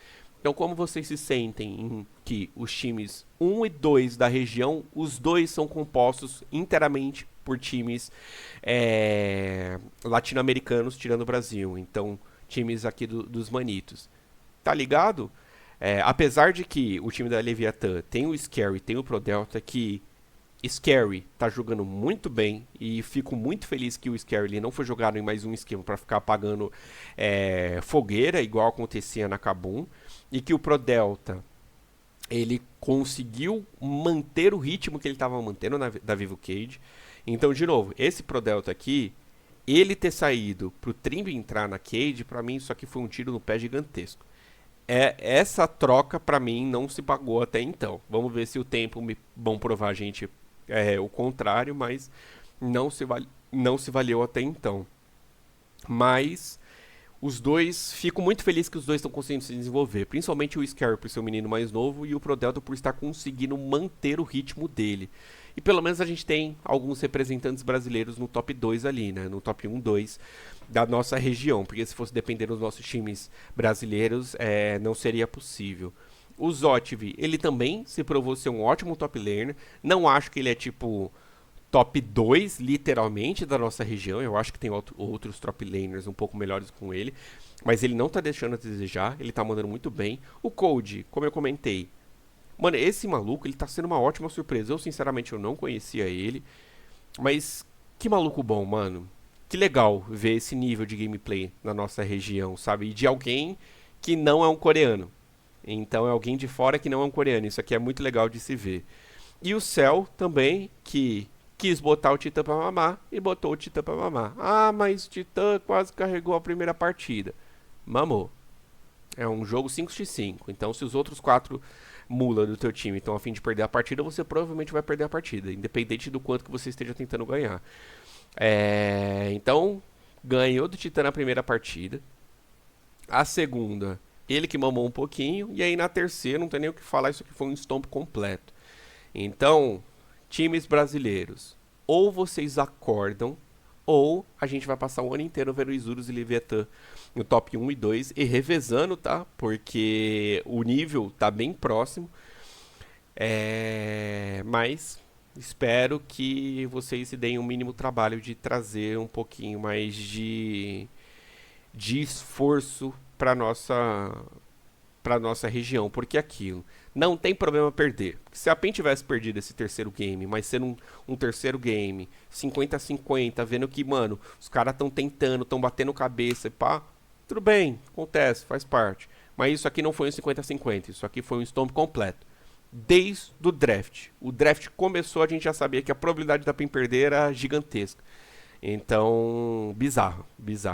Então, como vocês se sentem em que os times 1 e 2 da região, os dois são compostos inteiramente por times latino-americanos, tirando o Brasil. Então, times aqui dos manitos. Tá ligado? Apesar de que o time da Leviathan tem o Scary, tem o Prodelta, que Scary tá jogando muito bem e fico muito feliz que o Scary ele não foi jogado em mais um esquema para ficar apagando fogueira, igual acontecia na Kabum, e que o Pro Delta ele conseguiu manter o ritmo que ele estava mantendo da Vivo Cage. Então, de novo, esse Pro Delta aqui, ele ter saído pro Trimby entrar na Cage, para mim isso aqui foi um tiro no pé gigantesco. Essa troca para mim não se pagou até então. Vamos ver se o tempo vão provar a gente o contrário, mas não se valeu até então. Mas os dois, fico muito feliz que os dois estão conseguindo se desenvolver, principalmente o Scary por ser um menino mais novo e o Prodelta por estar conseguindo manter o ritmo dele. E pelo menos a gente tem alguns representantes brasileiros no top 2 ali, né? No top 1, 2 da nossa região, porque se fosse depender dos nossos times brasileiros, não seria possível. O Zotiv, ele também se provou ser um ótimo top laner. Não acho que ele é tipo top 2, literalmente, da nossa região. Eu acho que tem outros top laners um pouco melhores com ele. Mas ele não tá deixando a desejar. Ele tá mandando muito bem. O Cold, como eu comentei. Mano, esse maluco, ele tá sendo uma ótima surpresa. Eu, sinceramente, eu não conhecia ele. Mas que maluco bom, mano. Que legal ver esse nível de gameplay na nossa região, sabe? E de alguém que não é um coreano. Então é alguém de fora que não é um coreano. Isso aqui é muito legal de se ver. E o Cell também, que quis botar o Titã pra mamar e botou o Titã pra mamar. Ah, mas o Titã quase carregou a primeira partida. Mamou. É um jogo 5x5. Então, se os outros 4 mula do teu time estão a fim de perder a partida, você provavelmente vai perder a partida, independente do quanto que você esteja tentando ganhar. Então, ganhou do Titã na primeira partida. A segunda, ele que mamou um pouquinho. E aí na terceira, não tem nem o que falar, isso aqui foi um stomp completo. Então, times brasileiros, ou vocês acordam, ou a gente vai passar o ano inteiro vendo Isurus e Leviathan no top 1 e 2 e revezando, tá? Porque o nível tá bem próximo. Mas espero que vocês se deem o mínimo trabalho de trazer um pouquinho mais de esforço para nossa região, porque aquilo não tem problema perder. Se a PEN tivesse perdido esse terceiro game, mas sendo um terceiro game 50-50, vendo que, mano, os caras estão tentando, estão batendo cabeça e pá, tudo bem, acontece, faz parte. Mas isso aqui não foi um 50-50, isso aqui foi um stomp completo. Desde o draft. O draft começou, a gente já sabia que a probabilidade da PEN perder era gigantesca. Então, bizarro,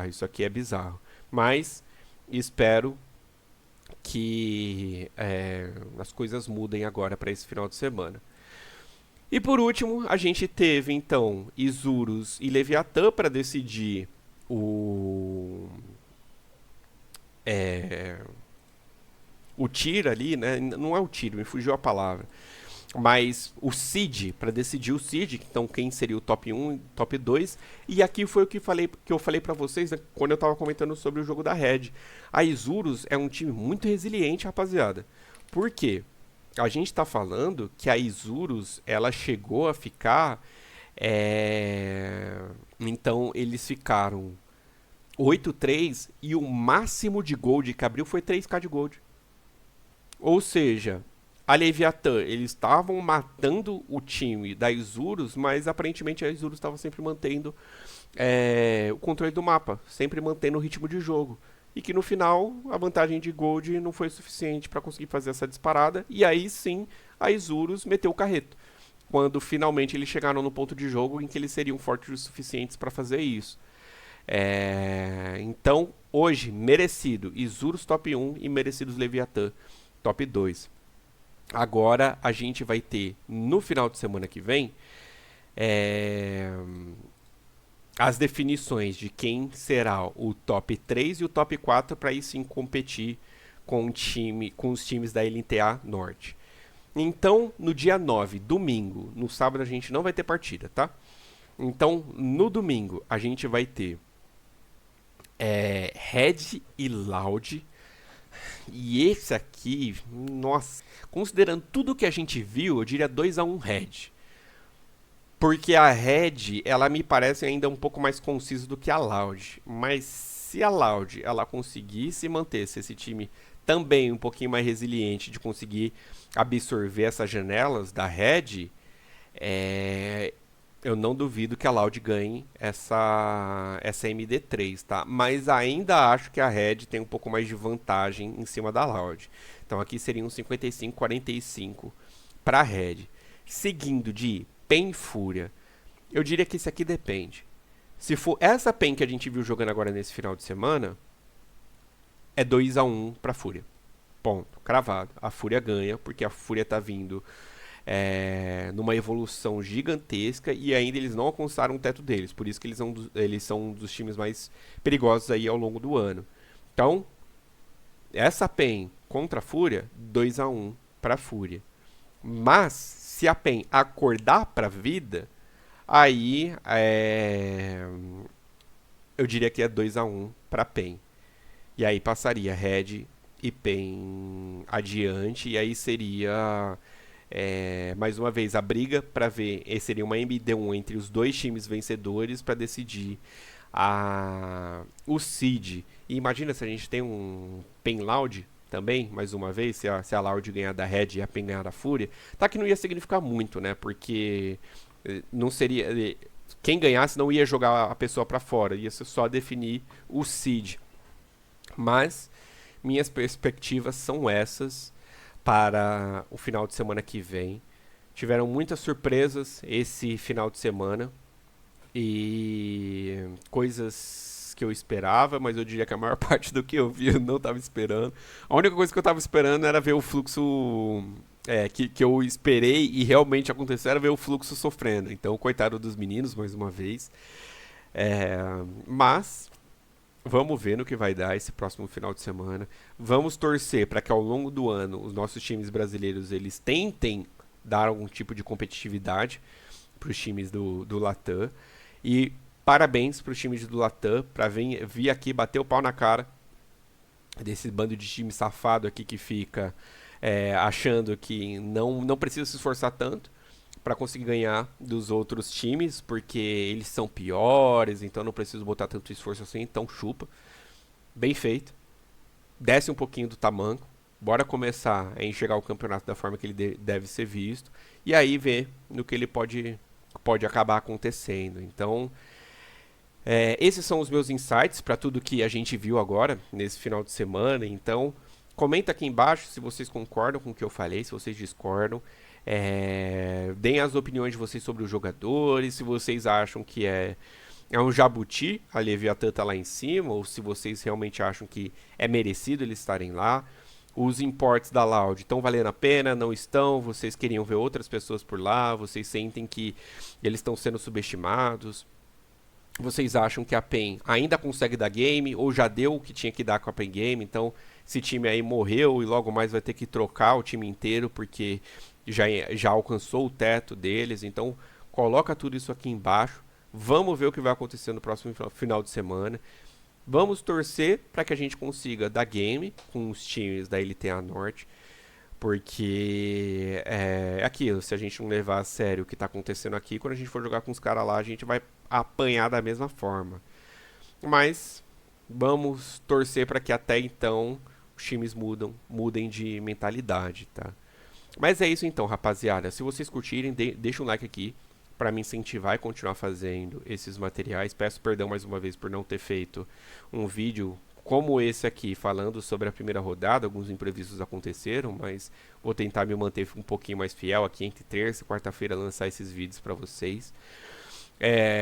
isso aqui é bizarro. Mas espero que as coisas mudem agora para esse final de semana. E por último, a gente teve então Isurus e Leviathan para decidir o tier ali, né? Não é o tier, me fugiu a palavra. Mas o seed, para decidir o seed, então quem seria o top 1 e top 2. E aqui foi o que eu falei para vocês, né, quando eu estava comentando sobre o jogo da Red. A Isurus é um time muito resiliente, rapaziada. Por quê? A gente está falando que a Isurus, ela chegou a ficar... Então, eles ficaram 8-3 e o máximo de gold que abriu foi 3k de gold. Ou seja... A Leviathan, eles estavam matando o time da Isurus, mas aparentemente a Isurus estava sempre mantendo o controle do mapa, sempre mantendo o ritmo de jogo. E que no final a vantagem de Gold não foi suficiente para conseguir fazer essa disparada. E aí sim a Isurus meteu o carreto. Quando finalmente eles chegaram no ponto de jogo em que eles seriam fortes o suficientes para fazer isso. Então, hoje, merecido Isurus top 1 e merecidos Leviathan top 2. Agora a gente vai ter, no final de semana que vem, as definições de quem será o top 3 e o top 4 para aí sim competir com os times da LTA Norte. Então, no dia 9, domingo, no sábado a gente não vai ter partida, tá? Então, no domingo a gente vai ter Red e Loud. E esse aqui, nossa, considerando tudo que a gente viu, eu diria 2-1 Red. Porque a Red, ela me parece ainda um pouco mais concisa do que a Loud. Mas se a Loud, ela conseguisse manter-se esse time também um pouquinho mais resiliente de conseguir absorver essas janelas da Red, Eu não duvido que a Loud ganhe essa MD3, tá? Mas ainda acho que a Red tem um pouco mais de vantagem em cima da Loud. Então aqui seria um 55-45 para a Red. Seguindo de PEN e Fúria, eu diria que esse aqui depende. Se for essa PEN que a gente viu jogando agora nesse final de semana, é 2-1 para a Fúria. Ponto, cravado. A Fúria ganha, porque a Fúria tá vindo numa evolução gigantesca e ainda eles não alcançaram o teto deles. Por isso que eles são um dos times mais perigosos aí ao longo do ano. Então, essa PEN contra a Fúria, 2-1 para a Fúria. Mas, se a PEN acordar para a vida, aí eu diria que é 2-1 para a PEN. E aí passaria Red e PEN adiante, e aí seria mais uma vez a briga para ver, seria uma MD1 entre os dois times vencedores para decidir o seed. E imagina se a gente tem um PEN Loud também, mais uma vez, se a Loud ganhar da Red e a PEN ganhar da Fúria, tá que não ia significar muito, né? Porque não seria, quem ganhasse não ia jogar a pessoa para fora, ia só definir o seed. Mas minhas perspectivas são essas para o final de semana que vem. Tiveram muitas surpresas esse final de semana e coisas que eu esperava, mas eu diria que a maior parte do que eu vi eu não estava esperando. A única coisa que eu estava esperando era ver o fluxo que eu esperei e realmente aconteceu, era ver o fluxo sofrendo. Então, coitado dos meninos, mais uma vez. Mas vamos ver no que vai dar esse próximo final de semana. Vamos torcer para que ao longo do ano os nossos times brasileiros eles tentem dar algum tipo de competitividade para os times do Latam. E parabéns para os times do Latam para vir aqui bater o pau na cara desse bando de time safado aqui que fica achando que não precisa se esforçar tanto para conseguir ganhar dos outros times, porque eles são piores, então não preciso botar tanto esforço assim, então chupa. Bem feito. Desce um pouquinho do tamanco. Bora começar a enxergar o campeonato da forma que ele deve ser visto. E aí ver no que ele pode acabar acontecendo. Então, esses são os meus insights para tudo que a gente viu agora, nesse final de semana. Então, comenta aqui embaixo se vocês concordam com o que eu falei, se vocês discordam. Deem as opiniões de vocês sobre os jogadores, se vocês acham que é um jabuti, a Leviatã tá lá em cima, ou se vocês realmente acham que é merecido eles estarem lá. Os imports da Loud estão valendo a pena, não estão? Vocês queriam ver outras pessoas por lá? Vocês sentem que eles estão sendo subestimados? Vocês acham que a PEN ainda consegue dar game, ou já deu o que tinha que dar com a PEN Game? Então, esse time aí morreu e logo mais vai ter que trocar o time inteiro, porque já alcançou o teto deles. Então, coloca tudo isso aqui embaixo. Vamos ver o que vai acontecer no próximo final de semana. Vamos torcer para que a gente consiga dar game com os times da LTA Norte, porque é aquilo, se a gente não levar a sério o que está acontecendo aqui, quando a gente for jogar com os caras lá, a gente vai apanhar da mesma forma. Mas vamos torcer para que até então os times mudem de mentalidade, tá? Mas é isso então, rapaziada. Se vocês curtirem, deixa um like aqui para me incentivar e continuar fazendo esses materiais. Peço perdão mais uma vez por não ter feito um vídeo como esse aqui, falando sobre a primeira rodada. Alguns imprevistos aconteceram, mas vou tentar me manter um pouquinho mais fiel aqui entre terça e quarta-feira, lançar esses vídeos para vocês.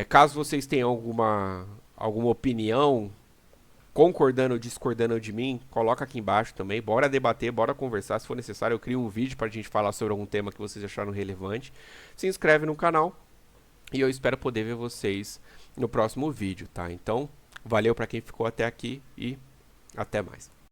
Caso vocês tenham alguma opinião, concordando ou discordando de mim, coloca aqui embaixo também. Bora debater, bora conversar. Se for necessário, eu crio um vídeo para a gente falar sobre algum tema que vocês acharam relevante. Se inscreve no canal e eu espero poder ver vocês no próximo vídeo, tá? Então, valeu para quem ficou até aqui e até mais.